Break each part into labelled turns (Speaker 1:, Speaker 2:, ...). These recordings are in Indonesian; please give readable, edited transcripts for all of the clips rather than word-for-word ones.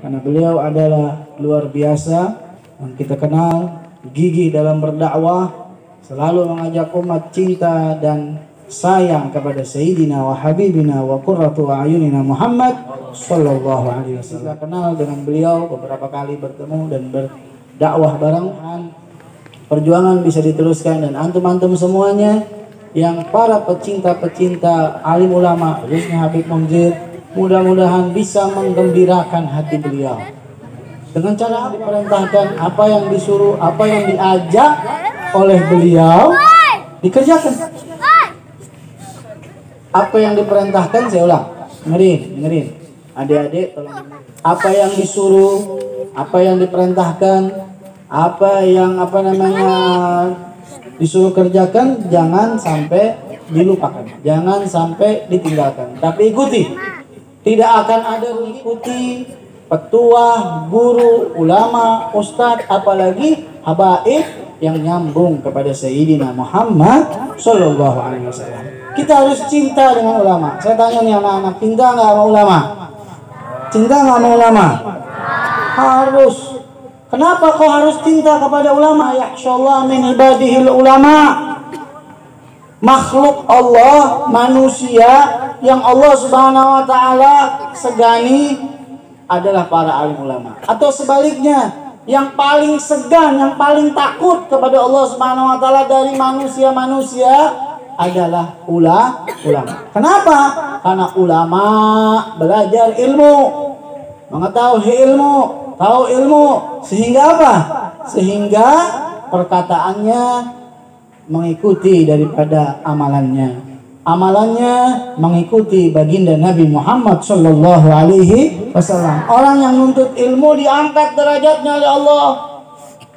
Speaker 1: karena beliau adalah luar biasa yang kita kenal, gigih dalam berdakwah, selalu mengajak umat cinta dan sayang kepada Sayyidina wa Habibina wa Qurratu A'yunina Muhammad sallallahu alaihi wasallam. Kita kenal dengan beliau, beberapa kali bertemu dan berdakwah bareng. Perjuangan bisa diteruskan, dan antum-antum semuanya yang para pecinta-pecinta alim ulama khususnya Habib Munzir, mudah-mudahan bisa menggembirakan hati beliau dengan cara diperintahkan, apa yang disuruh, apa yang diajak oleh beliau dikerjakan. Apa yang diperintahkan, saya ulang, dengerin adik-adik, tolong dengerin. Apa yang disuruh, apa yang diperintahkan, apa yang disuruh kerjakan, jangan sampai dilupakan, jangan sampai ditinggalkan, tapi ikuti. Tidak akan ada mengikuti petuah, guru, ulama, ustadz, apalagi habaib yang nyambung kepada Sayyidina Muhammad sallallahu alaihi wasallam. Kita harus cinta dengan ulama. Saya tanya nih anak-anak, cinta nggak sama ulama? Cinta nggak sama ulama? Harus. Kenapa kau harus cinta kepada ulama? Yahsyallah min ibadihil ulama. Makhluk Allah, manusia yang Allah subhanahu wa ta'ala segani adalah para alim ulama. Atau sebaliknya, yang paling segan, yang paling takut kepada Allah subhanahu wa ta'ala dari manusia-manusia adalah ulama. Kenapa? Karena ulama belajar ilmu, mengetahui ilmu, tahu ilmu, sehingga apa? Sehingga perkataannya mengikuti daripada amalannya. Amalannya mengikuti baginda Nabi Muhammad sallallahu alaihi wasallam. Orang yang nuntut ilmu diangkat derajatnya oleh Allah.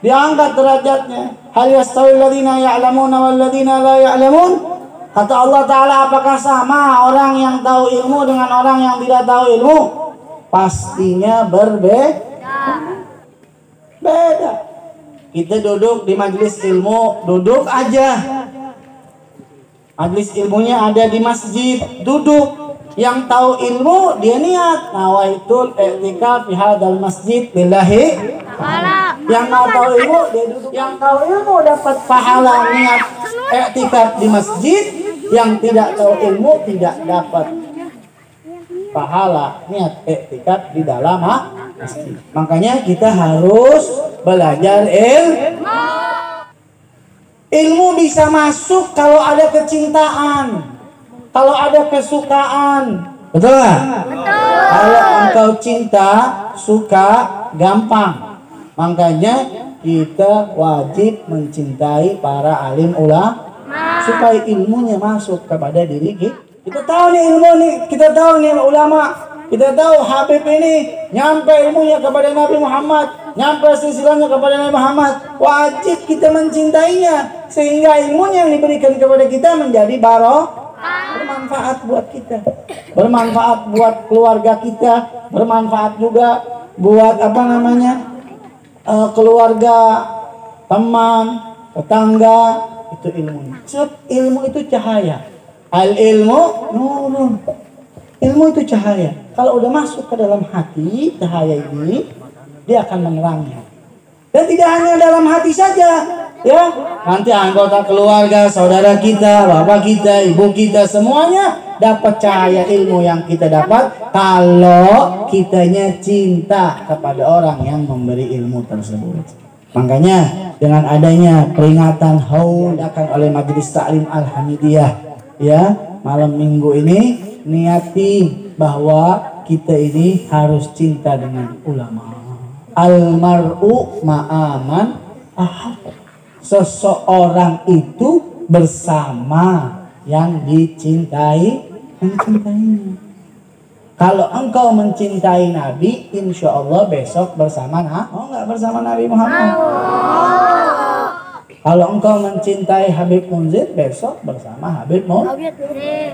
Speaker 1: Diangkat derajatnya. Hal yastawi alladziina ya'lamuuna wal ladziina la ya'lamuun? Kata Allah Ta'ala, apakah sama orang yang tahu ilmu dengan orang yang tidak tahu ilmu? Pastinya beda. Kita duduk di majelis ilmu, duduk aja. Majelis ilmunya ada di masjid, duduk. Yang tahu ilmu dia niat nawaitul i'tikaf fi hadzal masjid lillahi. Yang mau tahu ilmu dia duduk. Yang tahu ilmu dapat pahala niat i'tikaf di masjid. Yang tidak tahu ilmu tidak dapat pahala niat i'tikaf di dalam masjid. Makanya kita harus belajar ilmu. Ilmu bisa masuk kalau ada kecintaan, kalau ada kesukaan. Betul nggak? Betul. Kalau engkau cinta, suka, gampang. Makanya kita wajib mencintai para alim ulama supaya ilmunya masuk kepada diri kita. Kita tahu nih ilmu nih, kita tahu nih ulama. Kita tahu Habib ini nyampe ilmunya kepada Nabi Muhammad, nyampe silsilahnya kepada Nabi Muhammad. Wajib kita mencintainya sehingga ilmunya yang diberikan kepada kita menjadi bermanfaat buat kita, bermanfaat buat keluarga kita, bermanfaat juga buat keluarga, teman, tetangga. Itu ilmu. Sebab ilmu itu cahaya. Al ilmu nurun. Ilmu itu cahaya. Kalau udah masuk ke dalam hati, cahaya ini dia akan menerangi. Dan tidak hanya dalam hati saja, ya. Nanti anggota keluarga, saudara kita, bapak kita, ibu kita, semuanya dapat cahaya ilmu yang kita dapat kalau kitanya cinta kepada orang yang memberi ilmu tersebut. Makanya dengan adanya peringatan haul akan oleh Majelis Ta'lim Al-Hamidiyah, ya, malam minggu ini, niati bahwa kita ini harus cinta dengan ulama. Almar'u ma'aman ahab. Seseorang itu bersama yang mencintainya. Kalau engkau mencintai Nabi, insya Allah besok bersama bersama Nabi Muhammad. Kalau engkau mencintai Habib Munzir, besok bersama Habib Munzir.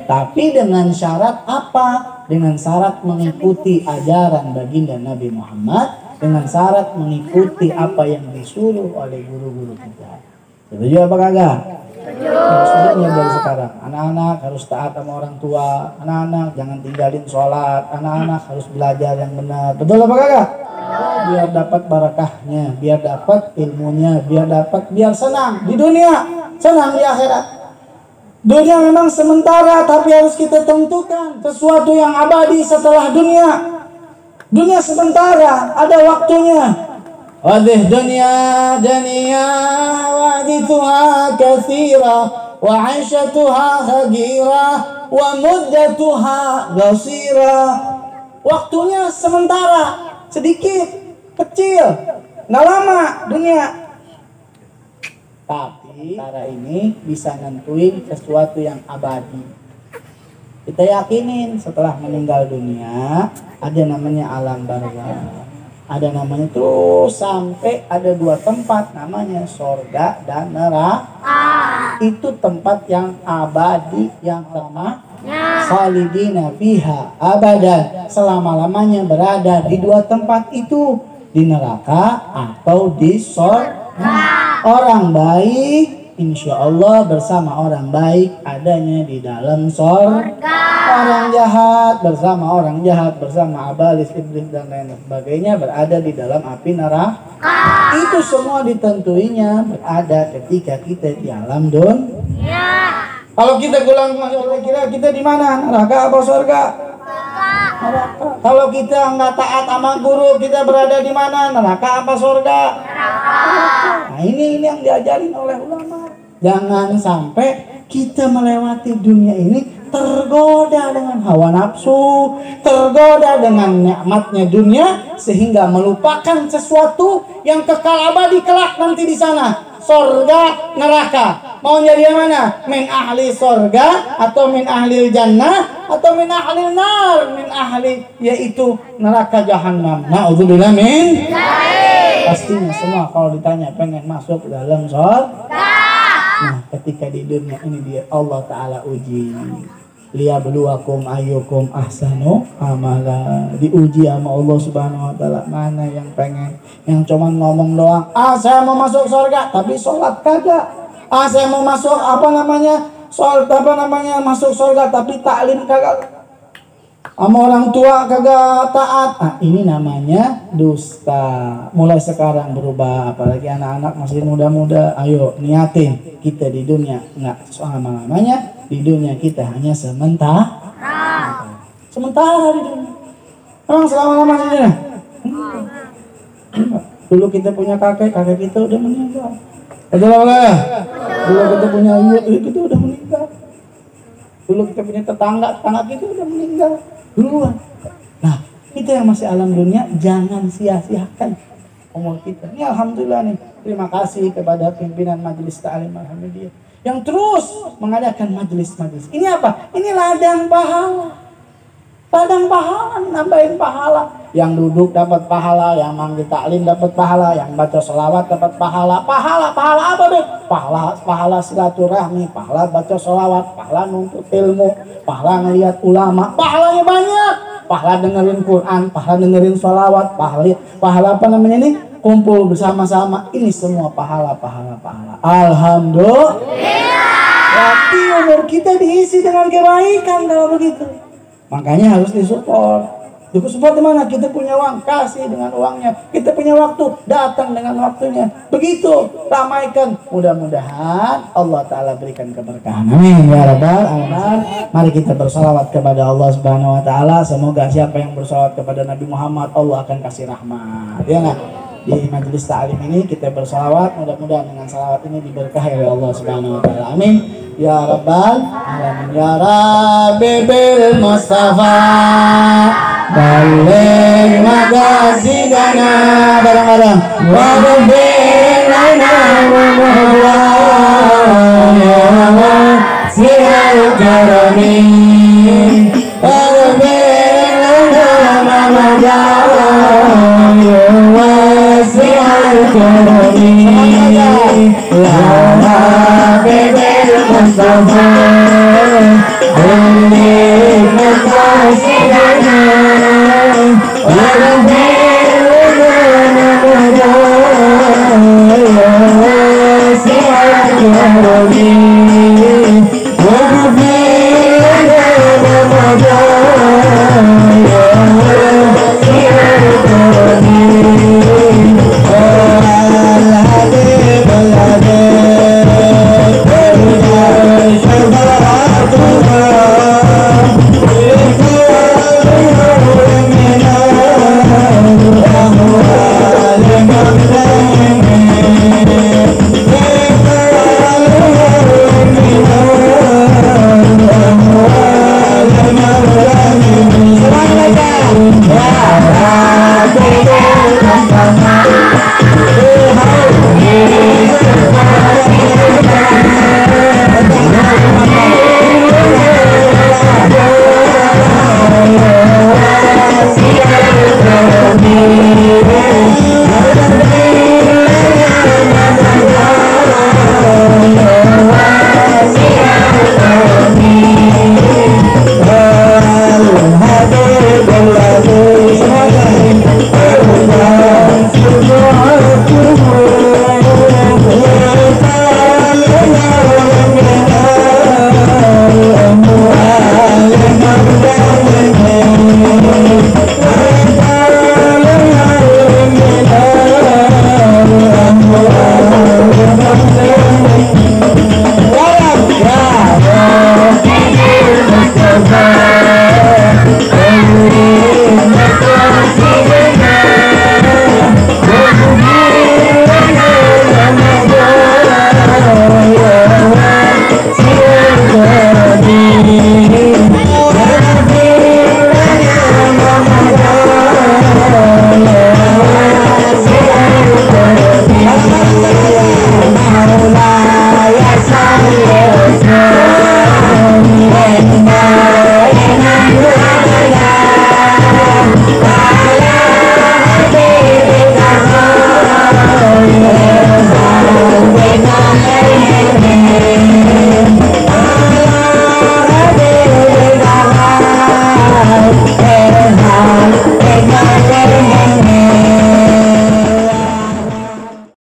Speaker 1: Tapi dengan syarat apa? Dengan syarat mengikuti ajaran baginda Nabi Muhammad, dengan syarat mengikuti apa yang disuruh oleh guru-guru kita. Setuju apa kagak? Harus mulai dari sekarang. Anak-anak harus taat sama orang tua. Anak-anak jangan tinggalin sholat. Anak-anak harus belajar yang benar. Betul apa kagak? Biar dapat barakahnya, biar dapat ilmunya, biar senang di dunia, senang di akhirat. Dunia memang sementara, tapi harus kita tentukan sesuatu yang abadi setelah dunia. Dunia sementara, ada waktunya. Wadih dunia wadituha kathira wa aisyatuha hagira wa muddatuha gasira. Waktunya sementara, sedikit, kecil, nggak lama dunia. Tapi cara ini bisa nentuin sesuatu yang abadi. Kita yakinin setelah meninggal dunia ada namanya alam barzakh. Ada namanya terus sampai ada 2 tempat namanya sorga dan neraka. Itu tempat yang abadi, yang lama. Khalidina fiha abadan, selama-lamanya berada di 2 tempat itu, di neraka atau di sorga. Orang baik insya Allah bersama orang baik adanya di dalam sorga. Orang jahat bersama orang jahat, bersama abalis, iblis dan lain sebagainya berada di dalam api neraka. Itu semua ditentuinya berada ketika kita di alam dunia. Kalau kita pulang kira-kira kita di mana? Neraka apa surga? Neraka. Kalau kita nggak taat sama guru, kita berada di mana? Neraka apa surga? Neraka. Nah, ini yang diajarin oleh ulama. Jangan sampai kita melewati dunia ini tergoda dengan hawa nafsu, tergoda dengan nikmatnya dunia sehingga melupakan sesuatu yang kekal abadi kelak nanti di sana. Surga, neraka. Mau jadi yang mana? Min ahli surga atau min ahli jannah atau min ahli nar? Min ahli yaitu neraka jahanam. Na'udzubillah min. Pastinya semua kalau ditanya pengen masuk dalam surga. Nah, ketika di dunia ini dia Allah Ta'ala uji. Liyabluwakum ayyukum ahsanu amala. Diuji sama Allah Subhanahu wa taala, mana yang pengen, yang cuman ngomong doang, saya mau masuk surga tapi sholat kagak. Saya mau masuk masuk surga tapi taklim kagak. Sama orang tua kagak taat. Ini namanya dusta. Mulai sekarang berubah, apalagi anak-anak masih muda-muda. Ayo niatin kita di dunia nggak selama-lamanya. Di dunia kita hanya sementara di dunia. Emang selama-lama di dunia? Dulu kita punya kakek kita udah meninggal. Dulu kita punya ibu kita udah meninggal. Dulu kita punya tetangga kita udah meninggal duluan. Nah, kita yang masih alam dunia jangan sia-siakan umur kita. Ini alhamdulillah nih, terima kasih kepada pimpinan Majelis Ta'lim Al-Hamidiyah yang terus mengadakan majelis-majelis. Ini apa? Ini ladang pahala. Ladang pahala, nambahin pahala. Yang duduk dapat pahala, yang manggil taklim dapat pahala, yang baca selawat dapat pahala. Pahala apa deh? Pahala silaturahmi, pahala baca selawat, pahala nuntut ilmu, pahala ngelihat ulama. Pahalanya banyak. Pahala dengerin Quran, pahala dengerin selawat, pahala apa namanya ini? Kumpul bersama-sama. Ini semua pahala. Alhamdulillah. Berarti umur kita diisi dengan kebaikan kalau begitu. Makanya harus disupport. Support di mana? Kita punya uang, kasih dengan uangnya. Kita punya waktu, datang dengan waktunya. Begitu, ramaikan. Mudah-mudahan Allah Ta'ala berikan keberkahan. Amin ya rabbal alamin. Mari kita bersalawat kepada Allah Subhanahu wa taala. Semoga siapa yang bersalawat kepada Nabi Muhammad, Allah akan kasih rahmat. Ya enggak? Di majelis ta'lim ini kita bersalawat, mudah-mudahan dengan salawat ini diberkahi oleh Allah Subhanahu wa taala. Amin ya rabbal alamin. Ya Rabbi bil Mustafa baligh maqasidana bareng-bareng wa rabbil alamin.